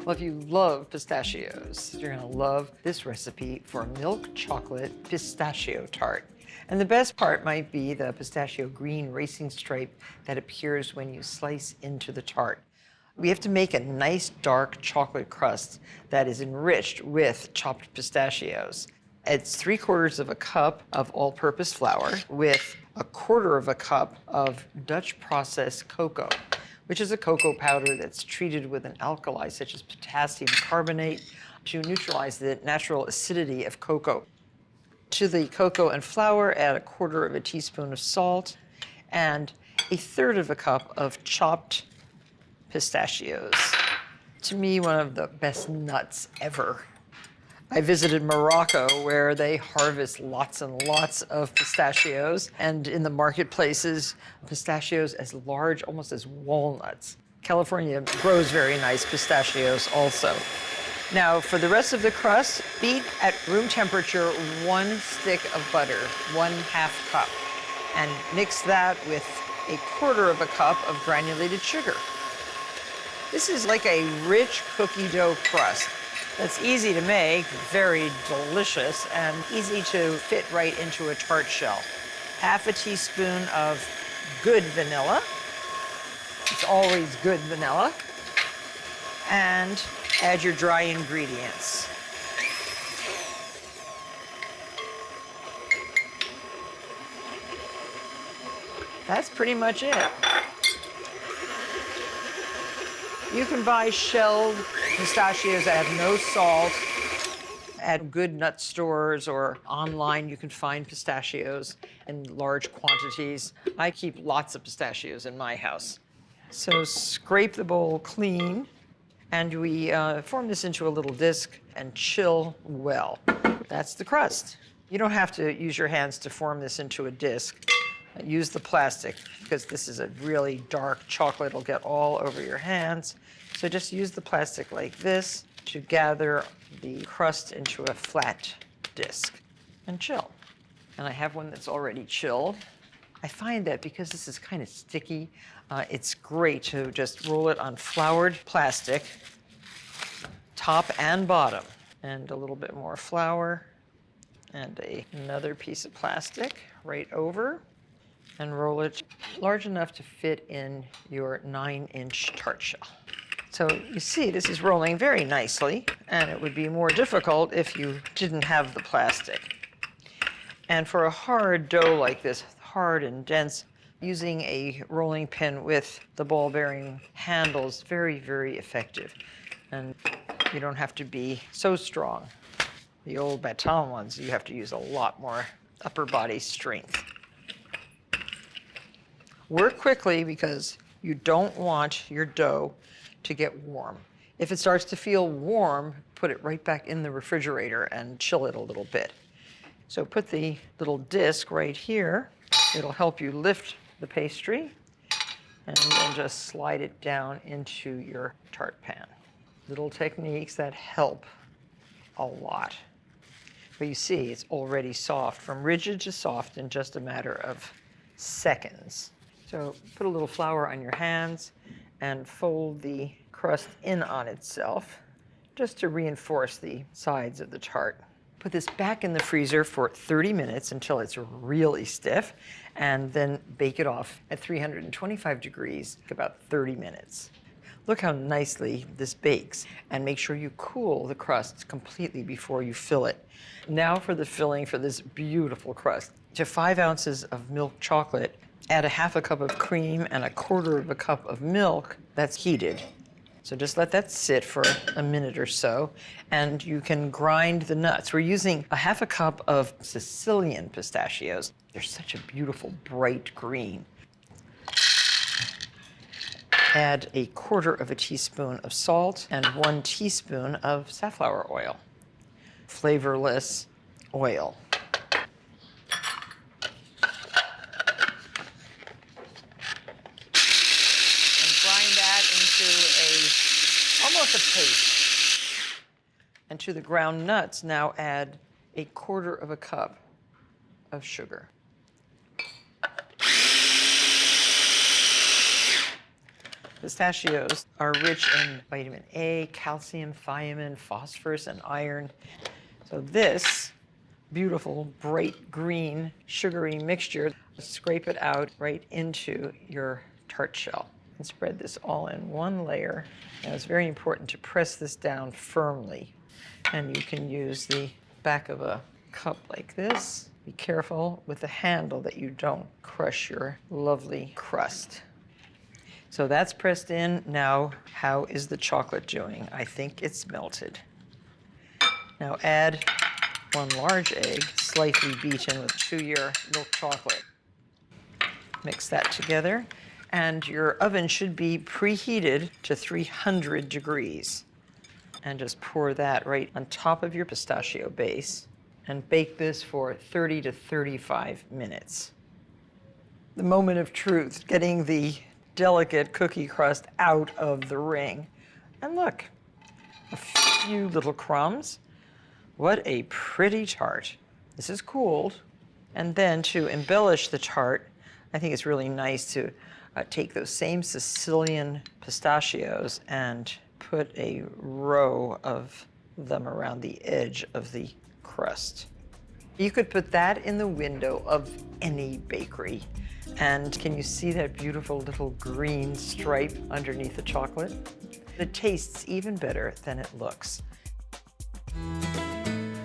Well, if you love pistachios, you're gonna love this recipe for milk chocolate pistachio tart. And the best part might be the pistachio green racing stripe that appears when you slice into the tart. We have to make a nice dark chocolate crust that is enriched with chopped pistachios. It's 3/4 of a cup of all-purpose flour with 1/4 of a cup of Dutch processed cocoa, which is a cocoa powder that's treated with an alkali such as potassium carbonate to neutralize the natural acidity of cocoa. To the cocoa and flour, add 1/4 of a teaspoon of salt and 1/3 of a cup of chopped pistachios. To me, one of the best nuts ever. I visited Morocco where they harvest lots and lots of pistachios, and in the marketplaces, pistachios as large almost as walnuts. California grows very nice pistachios also. Now, for the rest of the crust, beat at room temperature 1 stick of butter, 1/2 cup, and mix that with 1/4 of a cup of granulated sugar. This is like a rich cookie dough crust. That's easy to make, very delicious, and easy to fit right into a tart shell. 1/2 teaspoon of good vanilla. It's always good vanilla. And add your dry ingredients. That's pretty much it. You can buy shelled pistachios that have no salt at good nut stores, or online you can find pistachios in large quantities. I keep lots of pistachios in my house. So scrape the bowl clean, and we form this into a little disc and chill well. That's the crust. You don't have to use your hands to form this into a disc. Use the plastic, because this is a really dark chocolate. It'll get all over your hands. So just use the plastic like this to gather the crust into a flat disc and chill. And I have one that's already chilled. I find that because this is kind of sticky, it's great to just roll it on floured plastic, top and bottom, and a little bit more flour, and another piece of plastic right over, and roll it large enough to fit in your 9-inch tart shell. So you see, this is rolling very nicely, and it would be more difficult if you didn't have the plastic. And for a hard dough like this, hard and dense, using a rolling pin with the ball-bearing handle is very, very effective. And you don't have to be so strong. The old baton ones, you have to use a lot more upper body strength. Work quickly, because you don't want your dough to get warm. If it starts to feel warm, put it right back in the refrigerator and chill it a little bit. So put the little disc right here. It'll help you lift the pastry, and then just slide it down into your tart pan. Little techniques that help a lot. But you see, it's already soft, from rigid to soft in just a matter of seconds. So put a little flour on your hands and fold the crust in on itself, just to reinforce the sides of the tart. Put this back in the freezer for 30 minutes until it's really stiff, and then bake it off at 325 degrees, about 30 minutes. Look how nicely this bakes, and make sure you cool the crust completely before you fill it. Now for the filling for this beautiful crust. To 5 ounces of milk chocolate, add 1/2 cup of cream and 1/4 cup of milk that's heated. So just let that sit for a minute or so, and you can grind the nuts. We're using 1/2 cup of Sicilian pistachios. They're such a beautiful bright green. Add 1/4 teaspoon of salt and 1 teaspoon of safflower oil, flavorless oil. Almost a paste. And to the ground nuts, now add 1/4 cup of sugar. Pistachios are rich in vitamin A, calcium, thiamine, phosphorus, and iron. So this beautiful, bright green, sugary mixture, scrape it out right into your tart shell and spread this all in one layer. Now it's very important to press this down firmly. And you can use the back of a cup like this. Be careful with the handle that you don't crush your lovely crust. So that's pressed in. Now, how is the chocolate doing? I think it's melted. Now add 1 large egg, slightly beaten to your milk chocolate. Mix that together, and your oven should be preheated to 300 degrees. And just pour that right on top of your pistachio base and bake this for 30 to 35 minutes. The moment of truth, getting the delicate cookie crust out of the ring. And look, a few little crumbs. What a pretty tart. This is cooled. And then to embellish the tart, I think it's really nice to take those same Sicilian pistachios and put a row of them around the edge of the crust. You could put that in the window of any bakery. And can you see that beautiful little green stripe underneath the chocolate? It tastes even better than it looks.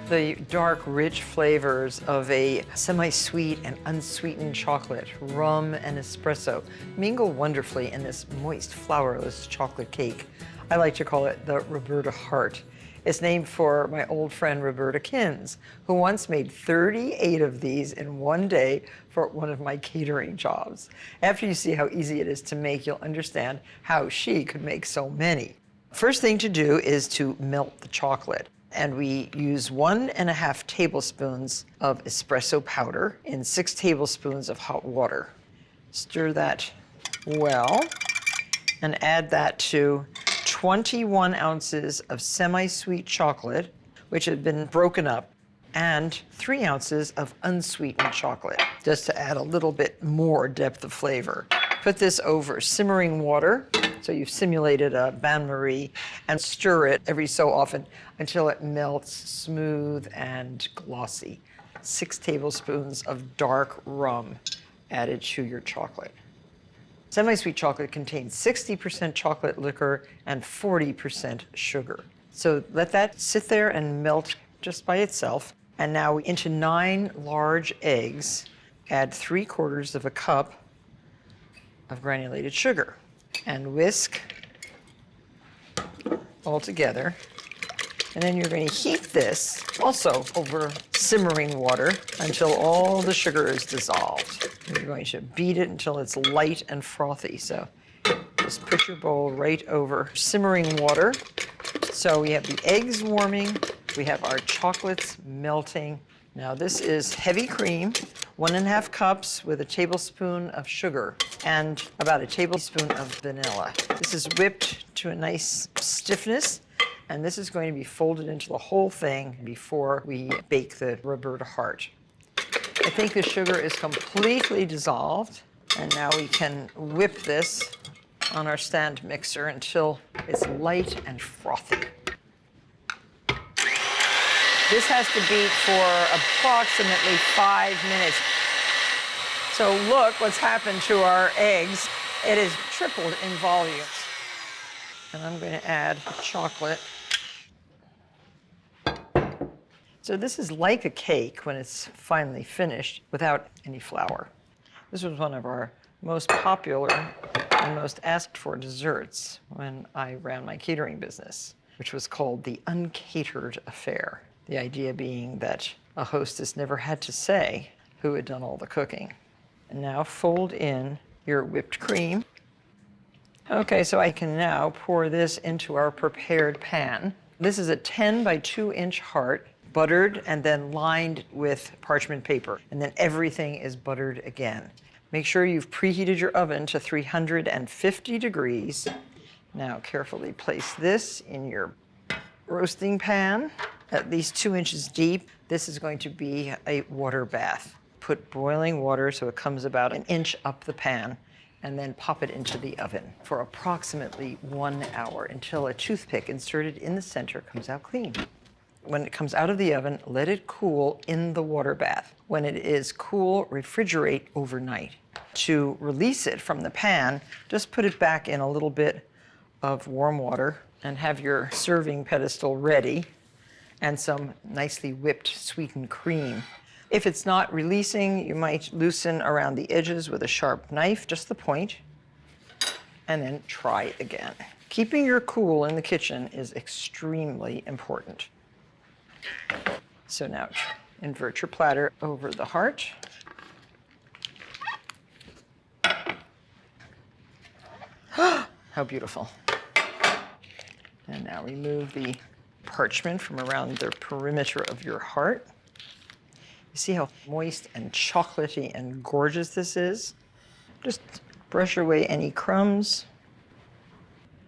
The dark, rich flavors of a semi-sweet and unsweetened chocolate, rum and espresso mingle wonderfully in this moist, flourless chocolate cake. I like to call it the Roberta Heart. It's named for my old friend Roberta Kins, who once made 38 of these in one day for one of my catering jobs. After you see how easy it is to make, you'll understand how she could make so many. First thing to do is to melt the chocolate. And we use 1.5 tablespoons of espresso powder in 6 tablespoons of hot water. Stir that well and add that to 21 ounces of semi-sweet chocolate, which had been broken up, and 3 ounces of unsweetened chocolate, just to add a little bit more depth of flavor. Put this over simmering water, so you've simulated a bain-marie, and stir it every so often until it melts smooth and glossy. 6 tablespoons of dark rum added to your chocolate. Semi-sweet chocolate contains 60% chocolate liquor and 40% sugar. So let that sit there and melt just by itself. And now into 9 large eggs, add 3/4 cup of granulated sugar and whisk all together. And then you're going to heat this also over simmering water until all the sugar is dissolved. You're going to beat it until it's light and frothy. So just put your bowl right over simmering water. So we have the eggs warming, we have our chocolates melting. Now this is heavy cream, 1.5 cups with a tablespoon of sugar and about a tablespoon of vanilla. This is whipped to a nice stiffness. And this is going to be folded into the whole thing before we bake the Roberta Heart. I think the sugar is completely dissolved. And now we can whip this on our stand mixer until it's light and frothy. This has to beat for approximately 5 minutes. So look what's happened to our eggs. It has tripled in volume. And I'm going to add chocolate. So this is like a cake when it's finally finished without any flour. This was one of our most popular and most asked for desserts when I ran my catering business, which was called the uncatered affair. The idea being that a hostess never had to say who had done all the cooking. And now fold in your whipped cream. Okay, so I can now pour this into our prepared pan. This is a 10 by 2-inch heart, buttered and then lined with parchment paper. And then everything is buttered again. Make sure you've preheated your oven to 350 degrees. Now carefully place this in your roasting pan, at least 2 inches deep. This is going to be a water bath. Put boiling water so it comes about 1 inch up the pan and then pop it into the oven for approximately 1 hour until a toothpick inserted in the center comes out clean. When it comes out of the oven, let it cool in the water bath. When it is cool, refrigerate overnight. To release it from the pan, just put it back in a little bit of warm water and have your serving pedestal ready and some nicely whipped sweetened cream. If it's not releasing, you might loosen around the edges with a sharp knife, just the point, and then try it again. Keeping your cool in the kitchen is extremely important. So now invert your platter over the heart. How beautiful. And now remove the parchment from around the perimeter of your heart. You see how moist and chocolatey and gorgeous this is? Just brush away any crumbs.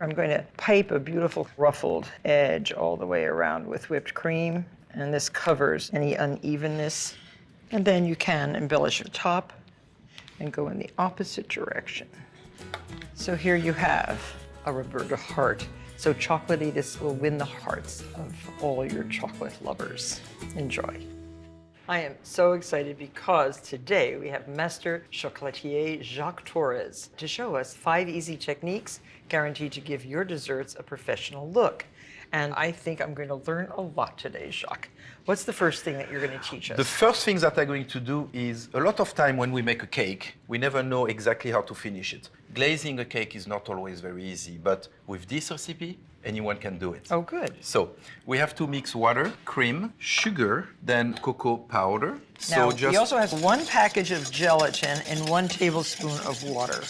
I'm going to pipe a beautiful ruffled edge all the way around with whipped cream, and this covers any unevenness. And then you can embellish the top and go in the opposite direction. So here you have a Roberta Heart. So chocolatey, this will win the hearts of all your chocolate lovers. Enjoy. I am so excited because today we have Master Chocolatier Jacques Torres to show us 5 easy techniques guaranteed to give your desserts a professional look. And I think I'm going to learn a lot today, Jacques. What's the first thing that you're going to teach us? The first thing that I'm going to do is, a lot of time when we make a cake, we never know exactly how to finish it. Glazing a cake is not always very easy, but with this recipe, anyone can do it. Oh, good. So we have to mix water, cream, sugar, then cocoa powder. Now, he also has 1 package of gelatin and 1 tablespoon of water.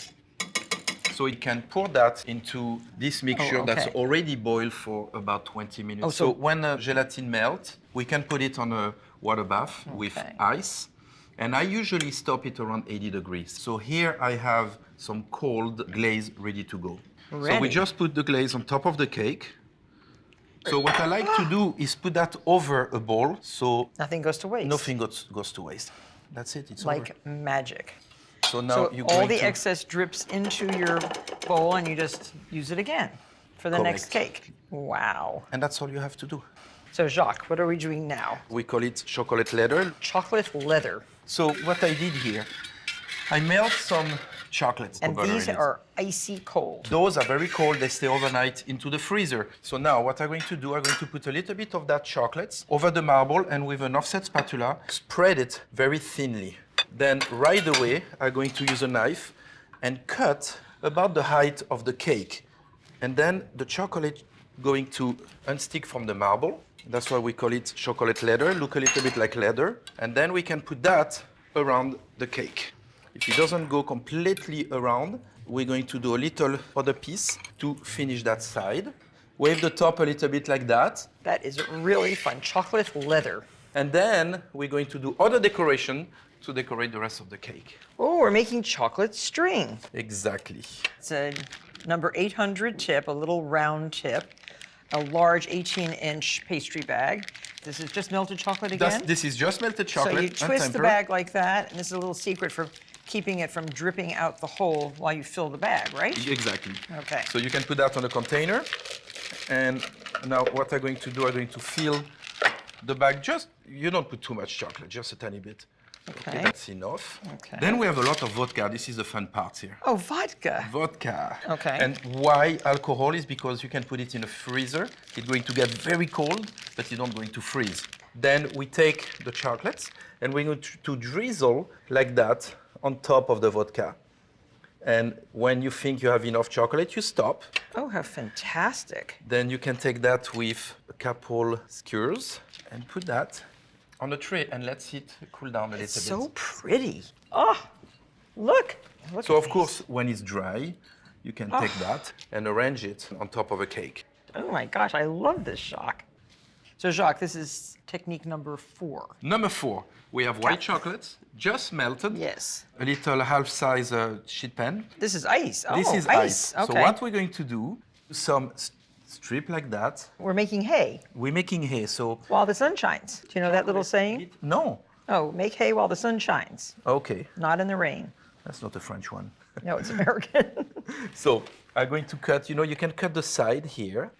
So you can pour that into this mixture that's okay. already boiled for about 20 minutes. Oh, so when gelatin melts, we can put it on a water bath with ice. And I usually stop it around 80 degrees. So here I have some cold glaze ready to go. Ready. So we just put the glaze on top of the cake. So what I like to do is put that over a bowl, so nothing goes to waste. nothing goes to waste. That's it, it's like over. magic. So now So all the excess drips into your bowl and you just use it again for the next cake. Wow. And that's all you have to do. So Jacques, what are we doing now? We call it chocolate leather. Chocolate leather. So what I did here, I melt some chocolates. And these are icy cold. Those are very cold, they stay overnight into the freezer. So now what I'm going to do, I'm going to put a little bit of that chocolate over the marble and with an offset spatula, spread it very thinly. Then right away, I'm going to use a knife and cut about the height of the cake. And then the chocolate going to unstick from the marble. That's why we call it chocolate leather, look a little bit like leather. And then we can put that around the cake. If it doesn't go completely around, we're going to do a little other piece to finish that side. Wave the top a little bit like that. That is really fun, chocolate leather. And then we're going to do other decoration to decorate the rest of the cake. Oh, we're making chocolate string. Exactly. It's a number 800 tip, a little round tip, a large 18-inch pastry bag. This is just melted chocolate again? This is just melted chocolate. So you twist the bag like that, and this is a little secret for keeping it from dripping out the hole while you fill the bag, right? Exactly. Okay. So you can put that on a container. And now what I'm going to do, I'm going to fill the bag just, you don't put too much chocolate, just a tiny bit. Okay, that's enough. Okay. Then we have a lot of vodka. This is the fun part here. Oh, vodka. Vodka. Okay. And why alcohol is because you can put it in a freezer. It's going to get very cold, but it's not going to freeze. Then we take the chocolates and we're going to drizzle like that on top of the vodka. And when you think you have enough chocolate, you stop. Oh, how fantastic. Then you can take that with a couple skewers and put that on the tray and let it cool down a little bit. So pretty. Oh, look. So of course, when it's dry, you can take that and arrange it on top of a cake. Oh my gosh, I love this, Jacques. So Jacques, this is technique number 4. Number 4, we have white chocolate, just melted. Yes. A little half-size sheet pan. This is ice. Oh, this is ice. Okay. So what we're going to do, some strip like that. We're making hay. We're making hay, so... While the sun shines. Do you know that little saying? No. Oh, make hay while the sun shines. Okay. Not in the rain. That's not a French one. No, it's American. So I'm going to cut, you can cut the side here.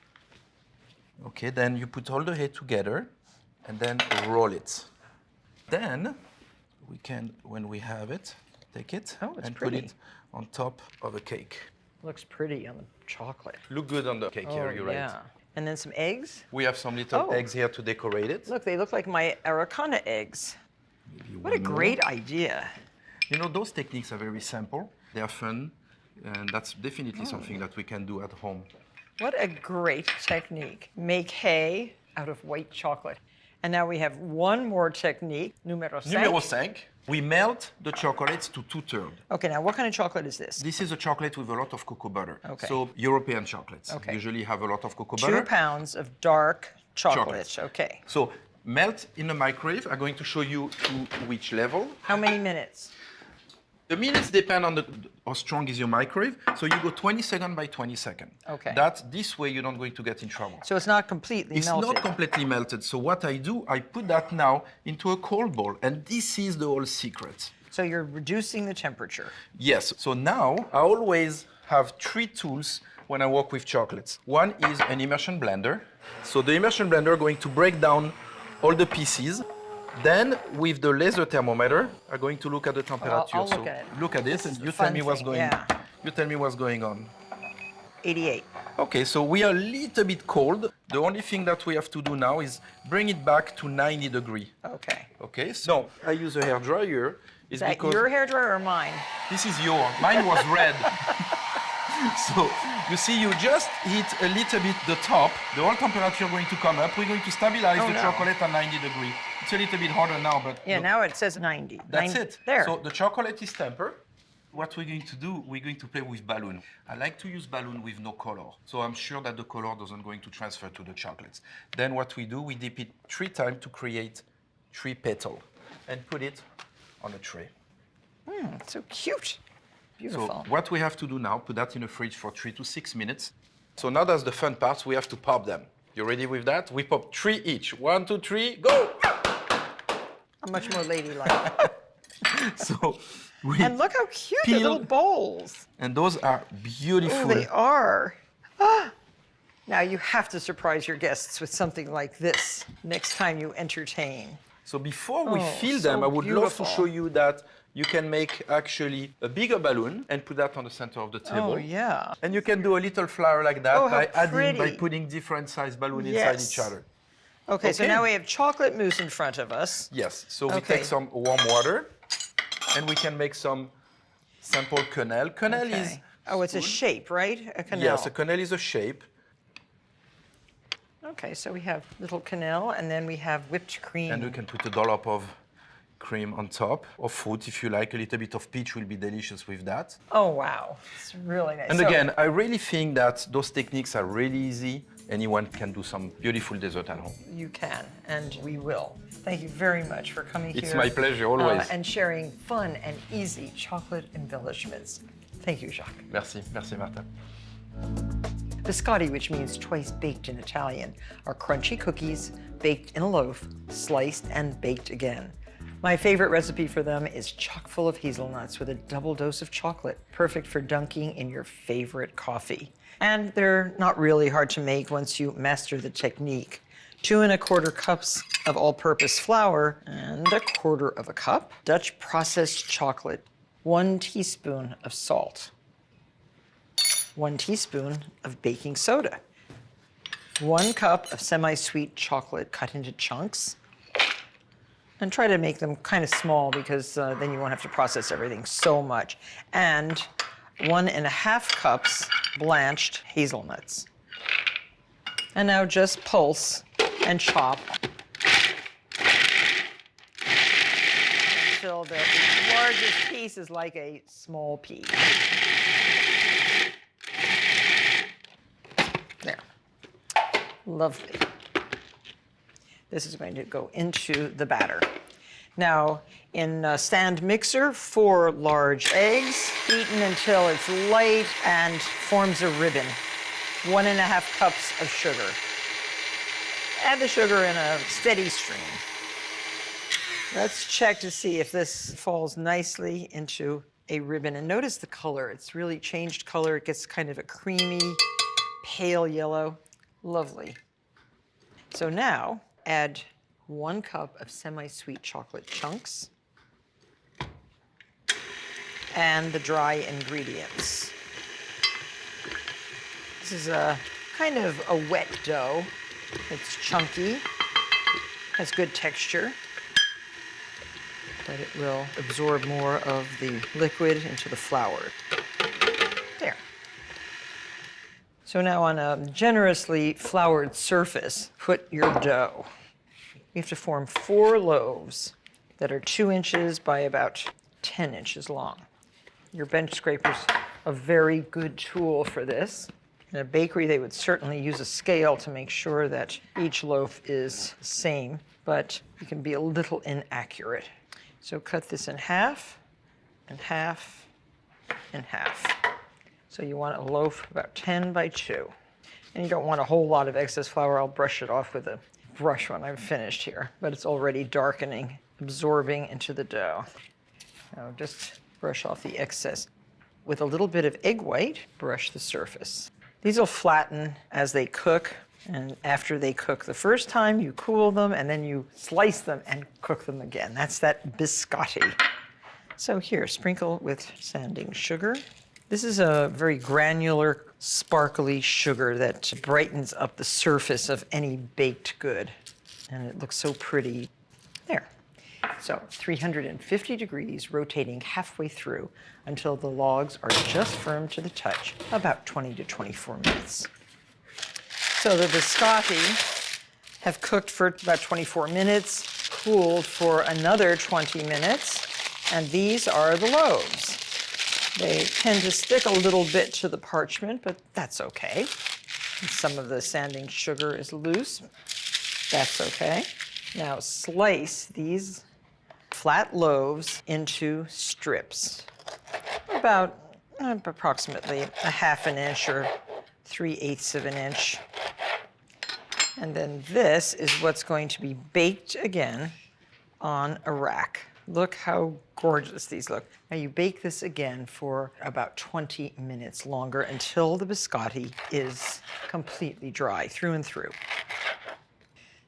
Okay, then you put all the head together and then roll it. Then we can, when we have it, take it and pretty. put it on top of a cake. Looks pretty on the chocolate. Look good on the cake here, you're yeah. right. And then some eggs. We have some little eggs here to decorate it. Look, they look like my Araucana eggs. Maybe What a one more. great idea. Those techniques are very simple. They are fun, and that's definitely something that we can do at home. What a great technique. Make hay out of white chocolate. And now we have one more technique, numero 5. Numero 5. We melt the chocolates to 2/3. Okay, now what kind of chocolate is this? This is a chocolate with a lot of cocoa butter. Okay. So European chocolates usually have a lot of cocoa butter. 2 pounds of dark chocolate. Okay. So melt in a microwave. I'm going to show you to which level. How many minutes? The minutes depend on how strong is your microwave. So you go 20 seconds by 20 seconds. Okay. This way you're not going to get in trouble. So it's not completely melted. It's not completely melted. So what I do, I put that now into a cold bowl. And this is the whole secret. So you're reducing the temperature. Yes. So now I always have 3 tools when I work with chocolates. One is an immersion blender. So the immersion blender is going to break down all the pieces. Then, with the laser thermometer, I'm going to look at the temperature. I'll look at it. Look at it, and you tell me what's going. You tell me what's going on. 88. Okay, so we are a little bit cold. The only thing that we have to do now is bring it back to 90 degrees. Okay. Okay. So I use a hair dryer. Is that your hair dryer or mine? This is yours. Mine was red. So you see, you just heat a little bit the top. The whole temperature going to come up. We're going to stabilize the chocolate at 90 degrees. It's a little bit harder now, but yeah, now it says 90. That's it. There. So the chocolate is tempered. What we're going to do, we're going to play with balloon. I like to use balloon with no color. So I'm sure that the color doesn't going to transfer to the chocolates. Then what we do, we dip it 3 times to create 3 petals and put it on a tray. So cute. Beautiful. So what we have to do now, put that in the fridge for 3 to 6 minutes. So now that's the fun part, we have to pop them. You ready with that? We pop 3 each. 1, 2, 3, go! I'm much more ladylike. So and look how cute the little bowls. And those are beautiful. Oh, they are. Ah. Now you have to surprise your guests with something like this next time you entertain. So before we fill them, I would love to show you that you can make actually a bigger balloon and put that on the center of the table. Oh, yeah. And you can do a little flower like that by putting different size balloons inside each other. Okay, so now we have chocolate mousse in front of us. Yes, so we take some warm water and we can make some simple quenelle. Quenelle is... Oh, it's a shape, right? A quenelle. Yes, a quenelle is a shape. Okay, so we have little quenelle and then we have whipped cream. And we can put a dollop of cream on top, or fruit if you like. A little bit of peach will be delicious with that. Oh, wow. It's really nice. And again, I really think that those techniques are really easy. Anyone can do some beautiful dessert at home. You can, and we will. Thank you very much for coming here. It's my pleasure, always. And sharing fun and easy chocolate embellishments. Thank you, Jacques. Merci, merci Martha. Biscotti, which means twice baked in Italian, are crunchy cookies baked in a loaf, sliced and baked again. My favorite recipe for them is chock full of hazelnuts with a double dose of chocolate, perfect for dunking in your favorite coffee. And they're not really hard to make once you master the technique. 2 1/4 cups of all-purpose flour and 1/4 cup Dutch processed chocolate, 1 teaspoon of salt, 1 teaspoon of baking soda, 1 cup of semi-sweet chocolate cut into chunks, and try to make them kind of small because then you won't have to process everything so much, and 1 1/2 cups blanched hazelnuts. And now just pulse and chop until the largest piece is like a small pea. There. Lovely. This is going to go into the batter. Now, in a stand mixer, 4 large eggs, beaten until it's light and forms a ribbon. 1 1/2 cups of sugar. Add the sugar in a steady stream. Let's check to see if this falls nicely into a ribbon. And notice the color. It's really changed color. It gets kind of a creamy, pale yellow. Lovely. So now add 1 cup of semi-sweet chocolate chunks and the dry ingredients. This is a kind of a wet dough. It's chunky, has good texture, but it will absorb more of the liquid into the flour. There. So now on a generously floured surface, put your dough. You have to form 4 loaves that are 2 inches by about 10 inches long. Your bench scraper's a very good tool for this. In a bakery, they would certainly use a scale to make sure that each loaf is the same, but you can be a little inaccurate. So cut this in half, and half, and half. So you want a loaf about 10 by 2. And you don't want a whole lot of excess flour. I'll brush it off with a brush when I'm finished here, but it's already darkening, absorbing into the dough. Now just brush off the excess. With a little bit of egg white, brush the surface. These will flatten as they cook, and after they cook the first time, you cool them, and then you slice them and cook them again. That's that biscotti. So here, sprinkle with sanding sugar. This is a very granular, sparkly sugar that brightens up the surface of any baked good, and it looks so pretty. There. So 350 degrees, rotating halfway through until the logs are just firm to the touch, about 20 to 24 minutes. So the biscotti have cooked for about 24 minutes, cooled for another 20 minutes, and these are the loaves. They tend to stick a little bit to the parchment, but that's okay. Some of the sanding sugar is loose. That's okay. Now slice these flat loaves into strips, about approximately a half an inch or 3/8 of an inch. And then this is what's going to be baked again on a rack. Look how gorgeous these look. Now you bake this again for about 20 minutes longer until the biscotti is completely dry through and through.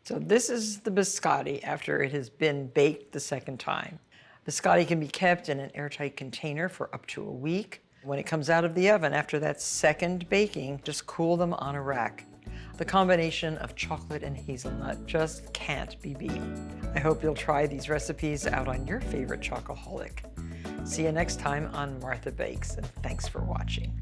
So this is the biscotti after it has been baked the second time. Biscotti can be kept in an airtight container for up to a week. When it comes out of the oven after that second baking, just cool them on a rack. The combination of chocolate and hazelnut just can't be beat. I hope you'll try these recipes out on your favorite chocoholic. See you next time on Martha Bakes, and thanks for watching.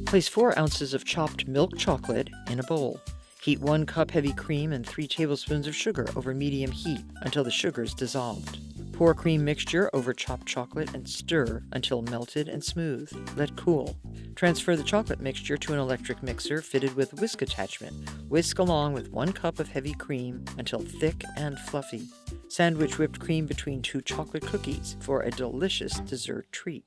Place 4 ounces of chopped milk chocolate in a bowl. Heat 1 cup heavy cream and 3 tablespoons of sugar over medium heat until the sugar is dissolved. Pour cream mixture over chopped chocolate and stir until melted and smooth. Let cool. Transfer the chocolate mixture to an electric mixer fitted with whisk attachment. Whisk along with 1 cup of heavy cream until thick and fluffy. Sandwich whipped cream between 2 chocolate cookies for a delicious dessert treat.